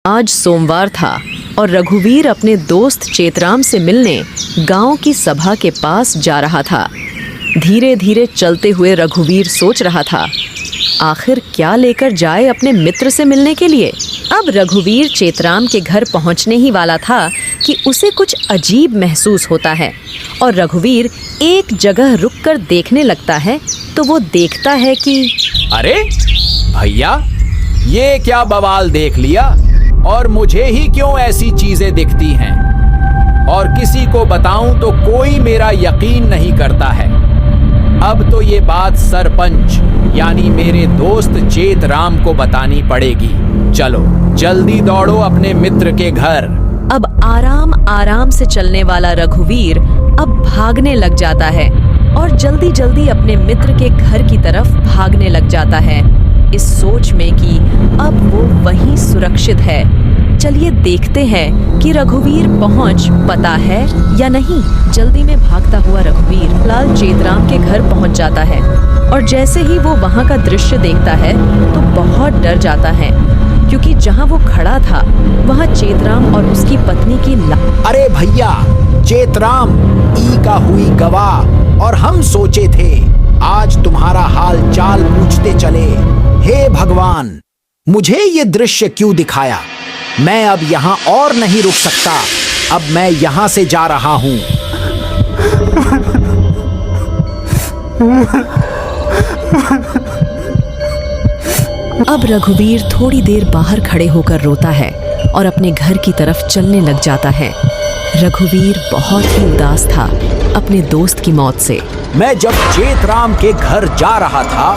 आज सोमवार था और रघुवीर अपने दोस्त चेतराम से मिलने गांव की सभा के पास जा रहा था। धीरे धीरे चलते हुए रघुवीर सोच रहा था, आखिर क्या लेकर जाए अपने मित्र से मिलने के लिए। अब रघुवीर चेतराम के घर पहुंचने ही वाला था कि उसे कुछ अजीब महसूस होता है और रघुवीर एक जगह रुककर देखने लगता है तो वो देखता है कि अरे भैया, ये क्या बवाल देख लिया, और मुझे ही क्यों ऐसी चीजें दिखती हैं, और किसी को बताऊं तो कोई मेरा यकीन नहीं करता है। अब तो ये बात सरपंच यानी मेरे दोस्त चेतराम को बतानी पड़ेगी। चलो जल्दी दौड़ो अपने मित्र के घर। अब आराम आराम से चलने वाला रघुवीर अब भागने लग जाता है और जल्दी जल्दी अपने मित्र के घर की तरफ भागने लग जाता है, इस सोच में कि अब वो वहीं सुरक्षित है। चलिए देखते हैं कि रघुवीर पहुंच पाता है या नहीं। जल्दी में भागता हुआ रघुवीर लाल चेतराम के घर पहुंच जाता है और जैसे ही वो वहां का दृश्य देखता है तो बहुत डर जाता है, क्योंकि जहां वो खड़ा था वहां चेतराम और उसकी पत्नी की अरे भैया चेतराम, ई का हुई गवाह, और हम सोचे थे आज तुम्हारा हाल चाल पूछते चले। हे भगवान, मुझे ये दृश्य क्यों दिखाया। मैं अब यहाँ और नहीं रुक सकता। अब मैं यहाँ से जा रहा हूँ। अब रघुवीर थोड़ी देर बाहर खड़े होकर रोता है और अपने घर की तरफ चलने लग जाता है। रघुवीर बहुत ही उदास था अपने दोस्त की मौत से। मैं जब चेतराम के घर जा रहा था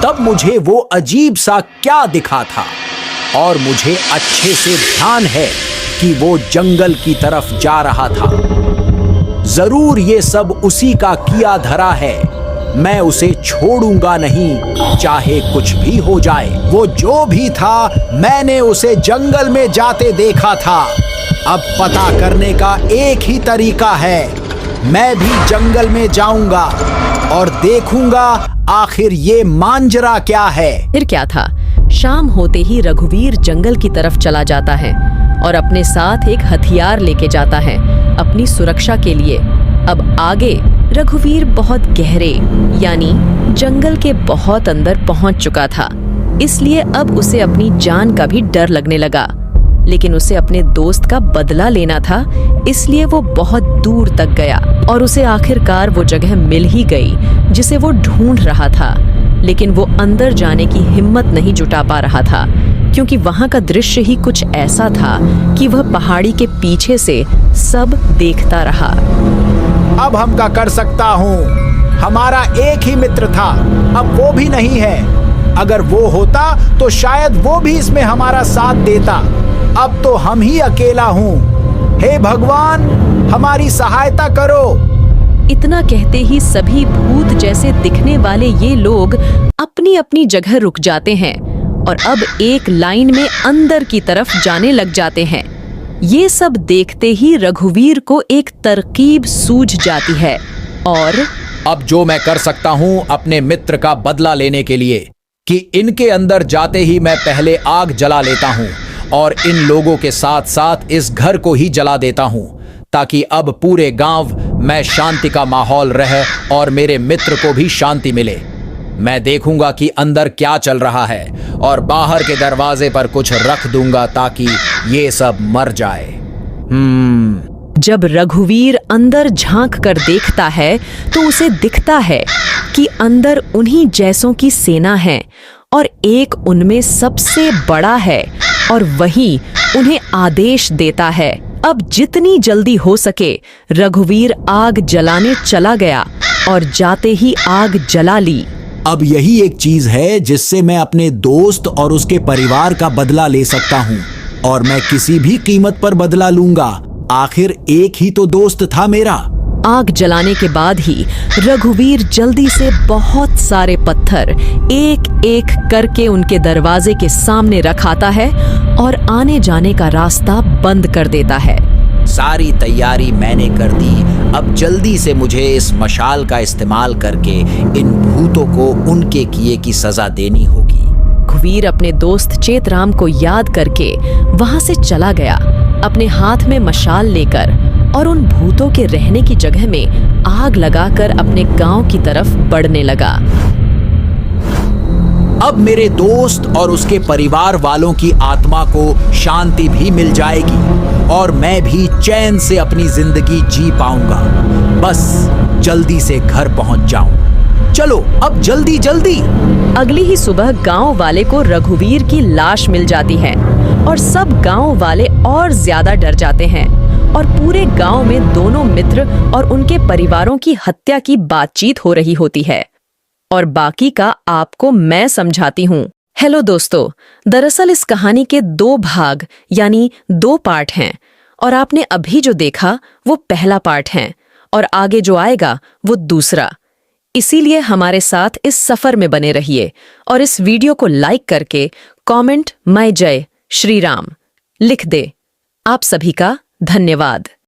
तब मुझे वो अजीब सा क्या दिखा था, और मुझे अच्छे से ध्यान है कि वो जंगल की तरफ जा रहा था। जरूर ये सब उसी का किया धरा है। मैं उसे छोड़ूंगा नहीं, चाहे कुछ भी हो जाए। वो जो भी था मैंने उसे जंगल में जाते देखा था। अब पता करने का एक ही तरीका है। मैं भी जंगल में जाऊंगा और देखूंगा आखिर ये मांजरा क्या है। फिर क्या था, शाम होते ही रघुवीर जंगल की तरफ चला जाता है और अपने साथ एक हथियार लेके जाता है अपनी सुरक्षा के लिए। अब आगे रघुवीर बहुत गहरे यानी जंगल के बहुत अंदर पहुंच चुका था, इसलिए अब उसे अपनी जान का भी डर लगने लगा। लेकिन उसे अपने दोस्त का बदला लेना था, इसलिए वो बहुत दूर तक गया और उसे आखिरकार वो जगह मिल ही गई जिसे वो ढूंढ रहा था। लेकिन वो अंदर जाने की हिम्मत नहीं जुटा पा रहा था, क्योंकि वहां का दृश्य ही कुछ ऐसा था कि वह पहाड़ी के पीछे से सब देखता रहा। अब हम क्या कर सकता हूँ, हमारा एक ही मित्र था, अब वो भी नहीं है। अगर वो होता तो शायद वो भी इसमें हमारा साथ देता। अब तो हम ही अकेला हूँ। हे भगवान, हमारी सहायता करो। इतना कहते ही सभी भूत जैसे दिखने वाले ये लोग अपनी अपनी जगह रुक जाते हैं और अब एक लाइन में अंदर की तरफ जाने लग जाते हैं। ये सब देखते ही रघुवीर को एक तरकीब सूझ जाती है और अब जो मैं कर सकता हूँ अपने मित्र का बदला लेने के लिए, कि इनके अंदर जाते ही मैं पहले आग जला लेता हूँ और इन लोगों के साथ साथ इस घर को ही जला देता हूँ, ताकि अब पूरे गांव में शांति का माहौल रहे और मेरे मित्र को भी शांति मिले। मैं देखूंगा कि अंदर क्या चल रहा है और बाहर के दरवाजे पर कुछ रख दूंगा ताकि ये सब मर जाए। जब रघुवीर अंदर झांक कर देखता है तो उसे दिखता है कि अंदर उन्हीं जैसों की सेना है और एक उनमें सबसे बड़ा है और वही उन्हें आदेश देता है। अब जितनी जल्दी हो सके रघुवीर आग जलाने चला गया और जाते ही आग जला ली। अब यही एक चीज है जिससे मैं अपने दोस्त और उसके परिवार का बदला ले सकता हूँ, और मैं किसी भी कीमत पर बदला लूंगा। आखिर एक ही तो दोस्त था मेरा। आग जलाने के बाद ही रघुवीर जल्दी से बहुत सारे पत्थर एक एक करके उनके दरवाजे के सामने रखाता है और आने जाने का रास्ता बंद कर देता है। सारी तैयारी मैंने कर दी। अब जल्दी से मुझे इस मशाल का इस्तेमाल करके इन भूतों को उनके किए की सजा देनी होगी। रघुवीर अपने दोस्त चेतराम को याद करके वहां से चला गया, अपने हाथ में मशाल लेकर, और उन भूतों के रहने की जगह में आग लगाकर अपने गांव की तरफ बढ़ने लगा। अब मेरे दोस्त और उसके परिवार वालों की आत्मा को शांति भी मिल जाएगी और मैं भी चैन से अपनी जिंदगी जी पाऊंगा। बस जल्दी से घर पहुंच जाऊं। चलो अब जल्दी जल्दी। अगली ही सुबह गांव वाले को रघुवीर की लाश मिल जाती है और सब गांव वाले और ज्यादा डर जाते हैं और पूरे गांव में दोनों मित्र और उनके परिवारों की हत्या की बातचीत हो रही होती है। और बाकी का आपको मैं समझाती हूँ। हेलो दोस्तों, दरअसल इस कहानी के 2 भाग यानी 2 पार्ट हैं और आपने अभी जो देखा वो पहला पार्ट है और आगे जो आएगा वो दूसरा। इसीलिए हमारे साथ इस सफर में बने रहिए और इस वीडियो को लाइक करके कमेंट "मैं जय श्री राम" लिख दे। आप सभी का धन्यवाद।